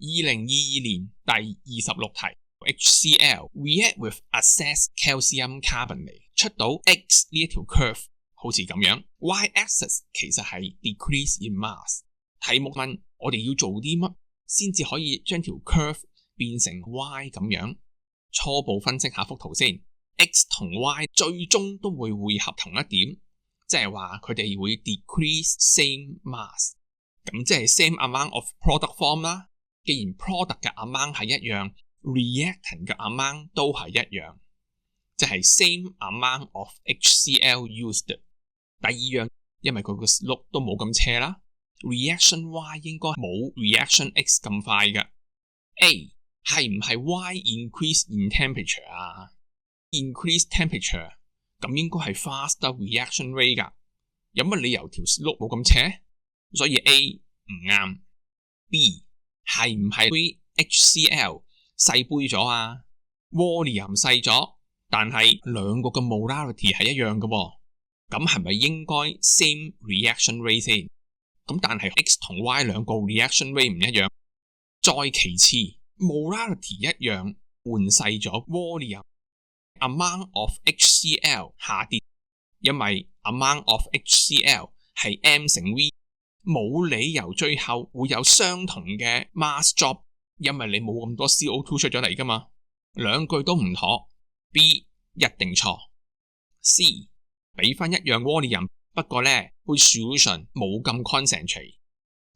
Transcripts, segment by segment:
2022年第26題 HCl react with excess calcium carbonate 出到 X 呢一條 curve 好似咁樣 Y-axis 其實係 decrease in mass。 題目問我哋要做啲乜先至可以將條 curve 變成 Y 咁樣。初步分析下幅圖先， X 同 Y 最終都會匯合同一點，即係話佢哋會 decrease same mass， 咁即係 same amount of product form 啦。既然 product 嘅 amount 係一樣， reactant 嘅 amount 都係一樣，即係 same amount of HCl used。 第二樣，因為佢個 slope 都冇咁斜啦， reaction Y 應該冇 reaction X 咁快嘅。 A 係唔係 Y increase in temperature 啊？ increase temperature 咁應該係 faster reaction rate 㗎，有乜理由條 slope 冇咁斜？所以 A 唔啱。 B 係唔係杯 HCl 細杯咗啊？ volume 細咗，但係兩個嘅 molarity 係一樣嘅喎，咁係咪應該 same reaction rate 先？咁但係 X 同 Y 兩個 reaction rate 唔一樣。再其次 molarity 一樣，換細咗 volume amount of HCl 下跌，因為 amount of HCl 係 M 乘 V， 冇理由最後會有相同嘅 mass drop， 因為你冇咁多 CO2 出咗嚟㗎嘛。兩句都唔妥。 B 一定錯。 C 俾翻一樣 volume， 不過呢杯 solution 冇咁 concentrate，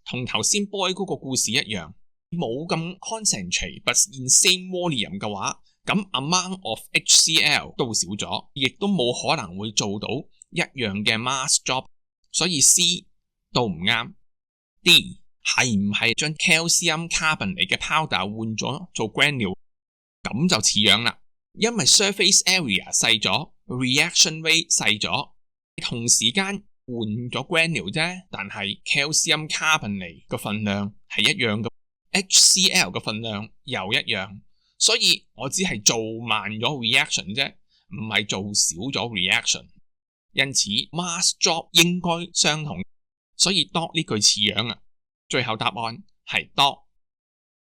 同頭先 boy 嗰個故事一樣，冇咁 concentrate but in same volume 嘅話，咁 amount of HCl 都少咗，亦都冇可能會做到一樣嘅 mass drop， 所以 C 都唔啱。 D 係唔係將 calcium carbonate 嘅 powder 換咗做 granule？ 咁就似樣啦，因為 surface area 細咗， reaction rate 細咗，同時間換咗 granule 啫，但係 calcium carbonate 嘅份量係一樣嘅， HCl 嘅份量又一樣，所以我只係做慢咗 reaction 啫，唔係做少咗 reaction， 因此 mass drop 應該相同，所以 dot 呢句似樣啊。最後答案係 dot。